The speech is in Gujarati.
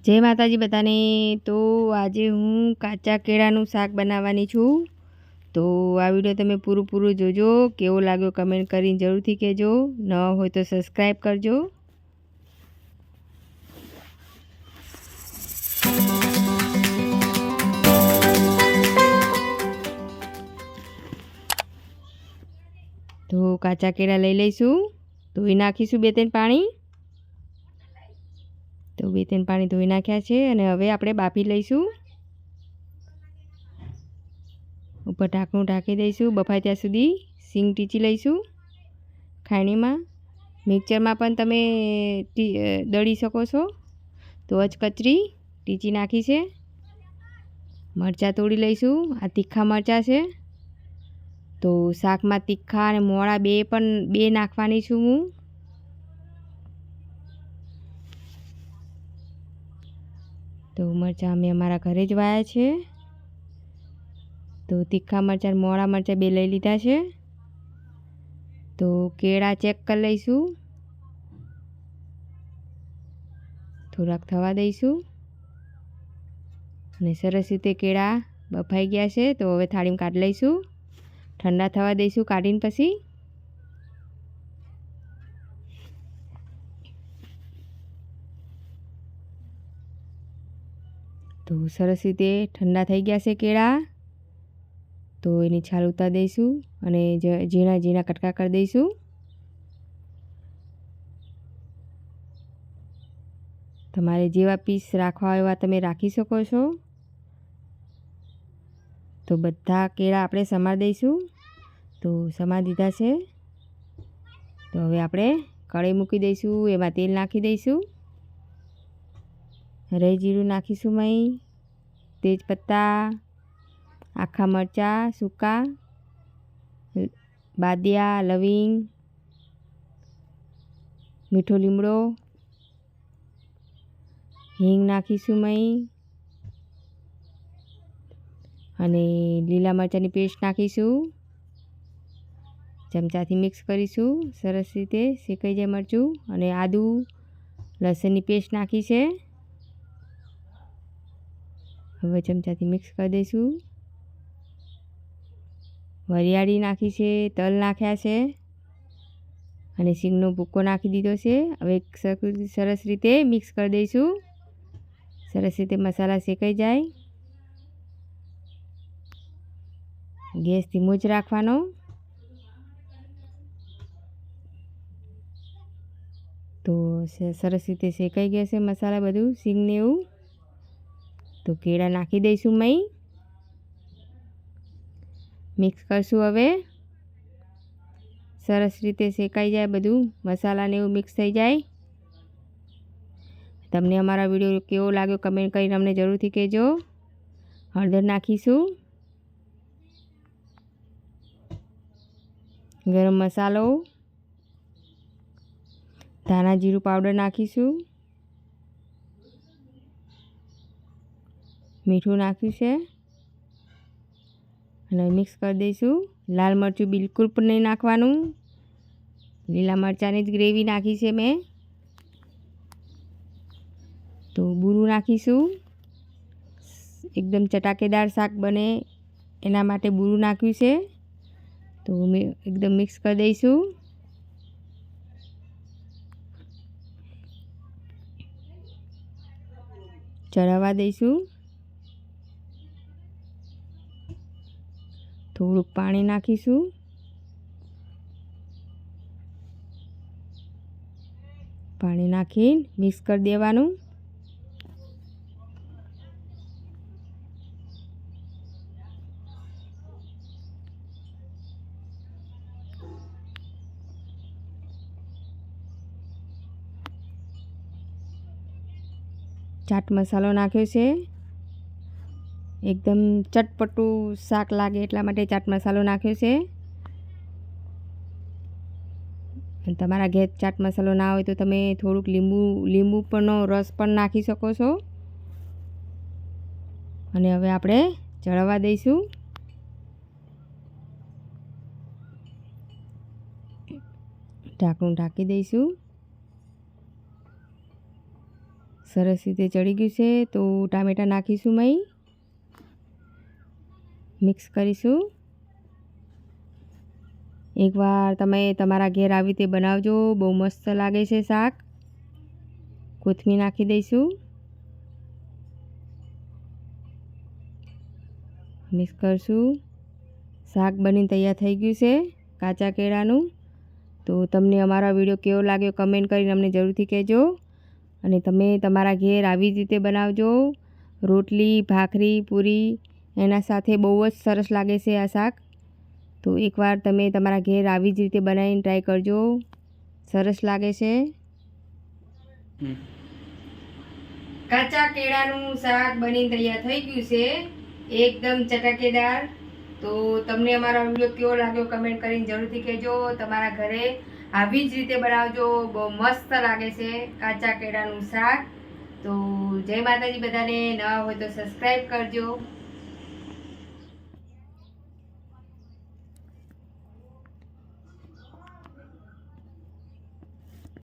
જય માતાજી બધાને। તો આજે હું કાચા કેળાનું શાક બનાવવાની છું। તો આ વિડીયો તમે પૂરું જોજો। કેવો લાગ્યો કમેન્ટ કરીને જરૂરથી કહેજો। ન હોય તો સબસ્ક્રાઈબ કરજો। તો કાચા કેળા લઈ લઈશું, ધોઈ નાખીશું 2-3 પાણી। તો 2-3 પાણી ધોઈ નાખ્યા છે અને હવે આપણે બાફી લઈશું। ઉપર ઢાંકણું ઢાંકી દઈશું, બફાય ત્યાં સુધી સિંગ ટીચી લઈશું ખાયણીમાં। મિક્સરમાં પણ તમે દળી શકો છો। તો અચકચરી ટીચી નાખી છે। મરચાં તોડી લઈશું, આ તીખા મરચાં છે। તો શાકમાં તીખા અને મોળા બે નાખવાની છું હું। તો મરચાં અમે અમારા ઘરે જ વાયા છે। તો તીખા મરચાં મોળા મરચાં 2 લઈ લીધા છે। તો કેળા ચેક કરી લઈશું, થોડાક થવા દઈશું અને સરસ રીતે કેળા બફાઈ ગયા છે। તો હવે થાળીમાં કાઢી લઈશું, ઠંડા થવા દઈશું કાઢીને પછી। તો સરસ રીતે ઠંડા થઈ ગયા છે કેળા। તો એની છાલ ઉતારી દઈશું અને ઝીણા ઝીણા કટકા કરી દઈશું। તમારે જેવા પીસ રાખવા એવા તમે રાખી શકો છો। તો બધા કેળા આપણે સમારી દઈશું। તો સમારી દીધા છે। તો હવે આપણે કઢાઈ મૂકી દઈશું, એમાં તેલ નાખી દઈશું, રાઈ જીરું નાખીશું, તેજપત્તા, આખા મરચાં સૂકા, બાદિયા, લવિંગ, મીઠો લીમડો, હિંગ નાખીશું અને લીલા મરચાંની પેસ્ટ નાખીશું। ચમચાથી મિક્સ કરીશું, સરસ રીતે શેકાઈ જાય મરચું। અને આદુ લસણની પેસ્ટ નાખી છે। હવે ચમચાથી મિક્સ કરી દઈશું। વરિયાળી નાખી છે, તલ નાખ્યા છે અને સિંગનો ભૂક્કો નાખી દીધો છે। હવે સરસ રીતે મિક્સ કરી દઈશું, સરસ રીતે મસાલા શેકાઈ જાય। ગેસ ધીમો જ રાખવાનો। તો સરસ રીતે શેકાઈ ગયા છે મસાલા બધું, સિંગને એવું। તો કેળા નાખી દઈશું, મિક્સ કરશું। હવે સરસ રીતે શેકાઈ જાય બધું, મસાલાને એવું મિક્સ થઈ જાય। તમને અમારા વિડીયો કેવો લાગ્યો કમેન્ટ કરીને અમને જરૂરથી કહેજો। હળદર નાખીશું, ગરમ મસાલો, ધાણા જીરું પાવડર નાખીશું, મીઠું નાખ્યું છે અને મિક્સ કરી દઈશું। લાલ મરચું બિલકુલ પણ નહીં નાખવાનું, લીલા મરચાંની જ ગ્રેવી નાખી છે મેં। તો બુરું નાખીશું, એકદમ ચટાકેદાર શાક બને એના માટે બુરું નાખ્યું છે। તો એકદમ મિક્સ કરી દઈશું। ચડાવવા દઈશું, થોડુંક પાણી નાખીશું, પાણી નાખી મિક્સ કરી દેવાનું। ચાટ મસાલો નાખ્યો છે, એકદમ ચટપટું શાક લાગે એટલા માટે ચાટ મસાલો નાખ્યો છે। અને તમારા ઘેર ચાટ મસાલો ના હોય તો તમે થોડુંક લીંબુ પણનો રસ પણ નાખી શકો છો। અને હવે આપણે ચડવા દઈશું। ઢાંકણું ઢાંકી દઈશું, સરસ રીતે ચડી ગયું છે. તો ટામેટાં નાખીશું મય, મિક્સ કરીશું. એકવાર તમે તમારા ઘેર આવી રીતે બનાવજો, બહુ મસ્ત લાગે છે શાક. કોથમીર નાખી દઈશું, મિક્સ કરશું. શાક બનીને તૈયાર થઈ ગયું છે કાચા કેળાનું. તો તમને અમારો વિડીયો કેવો લાગ્યો કમેન્ટ કરીને અમને જરૂરથી કહેજો. અને તમે તમારા ઘેર આવી જ રીતે બનાવજો. રોટલી, ભાખરી, પૂરી એના સાથે બહુ જ સરસ લાગે છે આ શાક. તો એકવાર તમે તમારા ઘેર આવી જ રીતે બનાવીને ટ્રાય કરજો, સરસ લાગે છે. કાચા કેળાનું શાક બનીને તૈયાર થઈ ગયું છે, એકદમ ચટાકેદાર. તો તમને અમારો વિડીયો કેવો લાગ્યો કમેન્ટ કરીને જરૂરથી કહેજો. તમારા ઘરે આવી જ રીતે બનાવજો, બહુ મસ્ત લાગે છે કાચા કેળાનું શાક. તો જય માતાજી બધાને. નવા હોય તો સબસ્ક્રાઈબ કરજો.